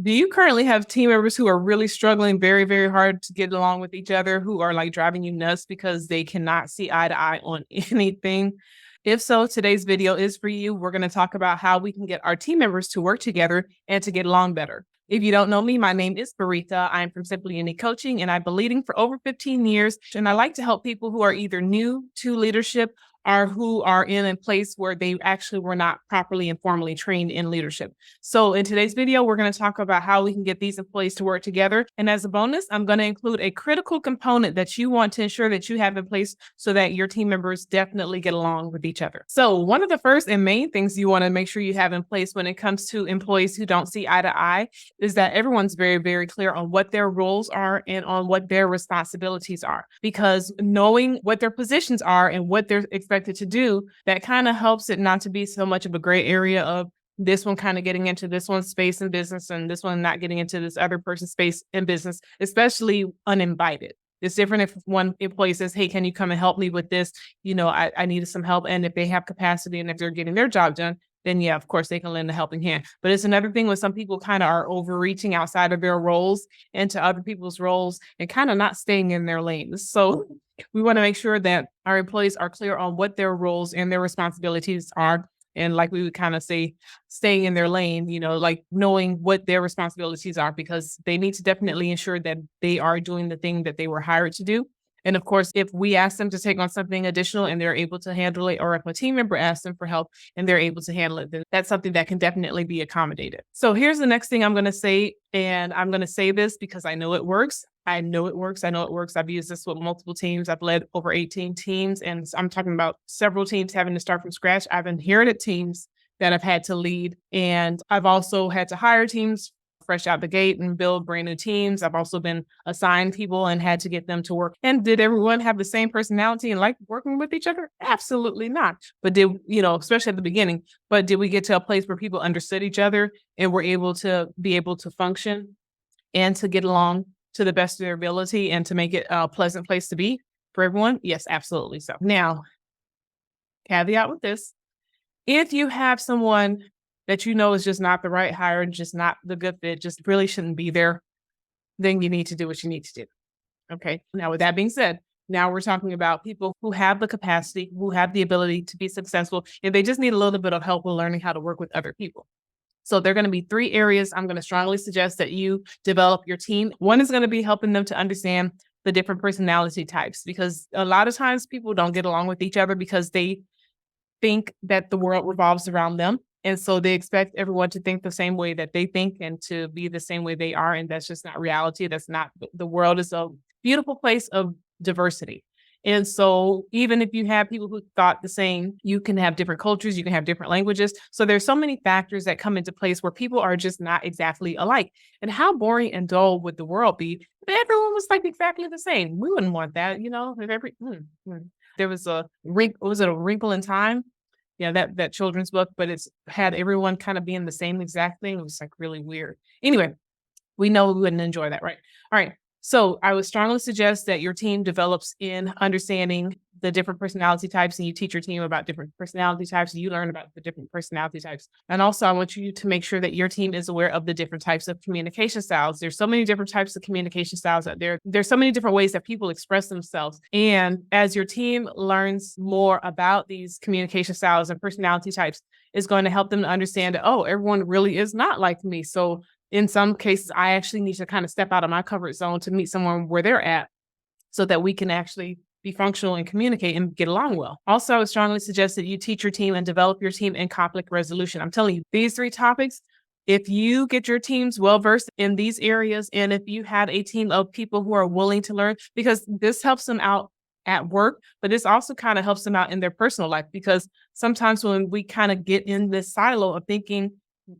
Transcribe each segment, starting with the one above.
Do you currently have team members who are really struggling very, very hard to get along with each other, who are like driving you nuts because they cannot see eye to eye on anything? If so, today's video is for you. We're going to talk about how we can get our team members to work together and to get along better. If you don't know me, my name is Barika. I'm from Simply Unique Coaching, and I've been leading for over 15 years. And I like to help people who are either new to leadership or who are in a place where they actually were not properly and formally trained in leadership. So in today's video, we're going to talk about how we can get these employees to work together. And as a bonus, I'm going to include a critical component that you want to ensure that you have in place so that your team members definitely get along with each other. So one of the first and main things you want to make sure you have in place when it comes to employees who don't see eye to eye is that everyone's very, very clear on what their roles are and on what their responsibilities are. Because knowing what their positions are and what they're expected to do, that kind of helps it not to be so much of a gray area of this one kind of getting into this one's space in business and this one not getting into this other person's space in business, especially uninvited. It's different if one employee says, hey, can you come and help me with this? I needed some help. And if they have capacity and if they're getting their job done, then yeah, of course they can lend a helping hand. But it's another thing when some people kind of are overreaching outside of their roles into other people's roles and kind of not staying in their lanes. So we want to make sure that our employees are clear on what their roles and their responsibilities are. And like we would kind of say, staying in their lane, like knowing what their responsibilities are, because they need to definitely ensure that they are doing the thing that they were hired to do. And of course, if we ask them to take on something additional and they're able to handle it, or if a team member asks them for help and they're able to handle it, then that's something that can definitely be accommodated. So here's the next thing I'm going to say, and I'm going to say this because I know it works. I know it works. I know it works. I've used this with multiple teams. I've led over 18 teams, and I'm talking about several teams having to start from scratch. I've inherited teams that I've had to lead, and I've also had to hire teams fresh out the gate and build brand new teams. I've also been assigned people and had to get them to work. And did everyone have the same personality and like working with each other? Absolutely not. But especially at the beginning, but did we get to a place where people understood each other and were able to function and to get along to the best of their ability and to make it a pleasant place to be for everyone? Yes, absolutely. So now, caveat with this, if you have someone that you know is just not the right hire, just not the good fit, just really shouldn't be there, then you need to do what you need to do. Okay. Now, with that being said, now we're talking about people who have the capacity, who have the ability to be successful, and they just need a little bit of help with learning how to work with other people. So there are going to be 3 areas I'm going to strongly suggest that you develop your team. One is going to be helping them to understand the different personality types, because a lot of times people don't get along with each other because they think that the world revolves around them. And so they expect everyone to think the same way that they think and to be the same way they are. And that's just not reality. That's not, the world is a beautiful place of diversity. And so even if you have people who thought the same, you can have different cultures, you can have different languages. So there's so many factors that come into place where people are just not exactly alike. And how boring and dull would the world be if everyone was like exactly the same? We wouldn't want that, if there was was it A Wrinkle in Time? Yeah, that children's book, but it's had everyone kind of being the same exact thing. It was like really weird. Anyway, we know we wouldn't enjoy that, right? All right. So I would strongly suggest that your team develops in understanding the different personality types, and you teach your team about different personality types, and you learn about the different personality types. And also I want you to make sure that your team is aware of the different types of communication styles. There's so many different types of communication styles out there. There's so many different ways that people express themselves. And as your team learns more about these communication styles and personality types, it's going to help them to understand that, oh, everyone really is not like me. So in some cases, I actually need to kind of step out of my comfort zone to meet someone where they're at so that we can actually be functional and communicate and get along well. Also, I would strongly suggest that you teach your team and develop your team in conflict resolution. I'm telling you, these 3 topics, if you get your teams well-versed in these areas, and if you had a team of people who are willing to learn, because this helps them out at work, but this also kind of helps them out in their personal life, because sometimes when we kind of get in this silo of thinking,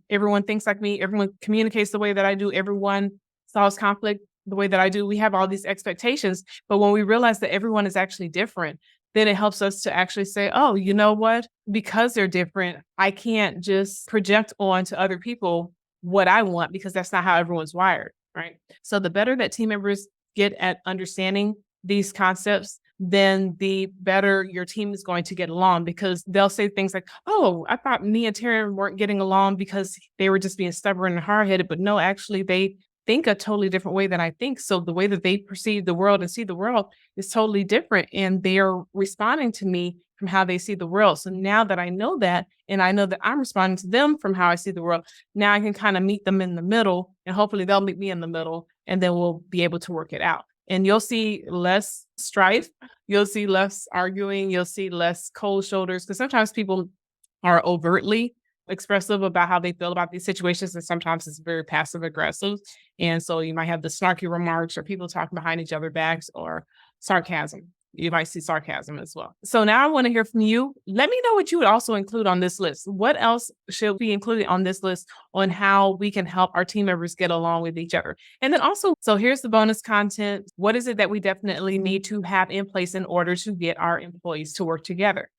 everyone thinks like me, everyone communicates the way that I do, everyone solves conflict the way that I do, we have all these expectations. But when we realize that everyone is actually different, then it helps us to actually say, oh, you know what? Because they're different, I can't just project on to other people what I want, because that's not how everyone's wired, right? So the better that team members get at understanding these concepts, then the better your team is going to get along, because they'll say things like, "Oh, I thought me and Taryn weren't getting along because they were just being stubborn and hard headed." But no, actually, they think a totally different way than I think. So the way that they perceive the world and see the world is totally different. And they are responding to me from how they see the world. So now that I know that, and I know that I'm responding to them from how I see the world, now I can kind of meet them in the middle, and hopefully they'll meet me in the middle, and then we'll be able to work it out. And you'll see less strife, you'll see less arguing, you'll see less cold shoulders, because sometimes people are overtly expressive about how they feel about these situations, and sometimes it's very passive aggressive. And so you might have the snarky remarks, or people talking behind each other backs, or sarcasm. You might see sarcasm as well. So now I want to hear from you. Let me know what you would also include on this list. What else should be included on this list on how we can help our team members get along with each other? And then also, so here's the bonus content. What is it that we definitely need to have in place in order to get our employees to work together?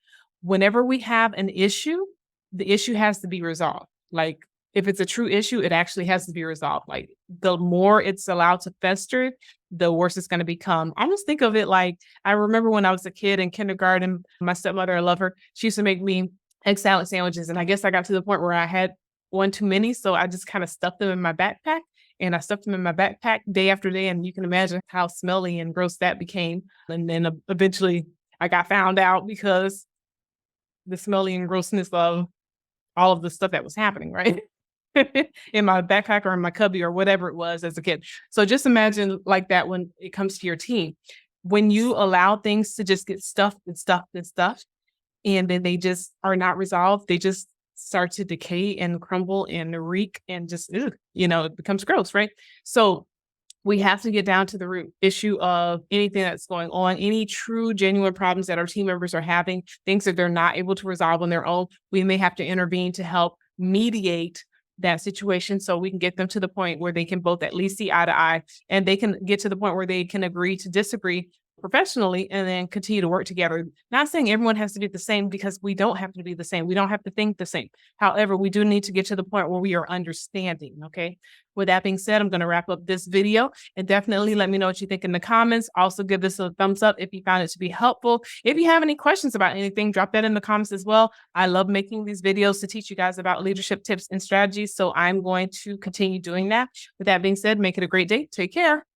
Whenever we have an issue, the issue has to be resolved. Like, if it's a true issue, it actually has to be resolved. Like, the more it's allowed to fester, the worse it's going to become. I almost think of it like, I remember when I was a kid in kindergarten, my stepmother, I love her, she used to make me egg salad sandwiches. And I guess I got to the point where I had one too many. So I just kind of stuffed them in my backpack, and I stuffed them in my backpack day after day. And you can imagine how smelly and gross that became. And then eventually I got found out because the smelly and grossness of all of the stuff that was happening, right? In my backpack or in my cubby or whatever it was as a kid. So just imagine like that when it comes to your team. When you allow things to just get stuffed and stuffed and stuffed, and then they just are not resolved, they just start to decay and crumble and reek and just, ugh, it becomes gross, right? So we have to get down to the root issue of anything that's going on, any true, genuine problems that our team members are having, things that they're not able to resolve on their own. We may have to intervene to help mediate that situation, so we can get them to the point where they can both at least see eye to eye, and they can get to the point where they can agree to disagree professionally and then continue to work together. Not saying everyone has to be the same, because we don't have to be the same. We don't have to think the same. However, we do need to get to the point where we are understanding. Okay. With that being said, I'm going to wrap up this video, and definitely let me know what you think in the comments. Also, give this a thumbs up if you found it to be helpful. If you have any questions about anything, drop that in the comments as well. I love making these videos to teach you guys about leadership tips and strategies, so I'm going to continue doing that. With that being said, make it a great day. Take care.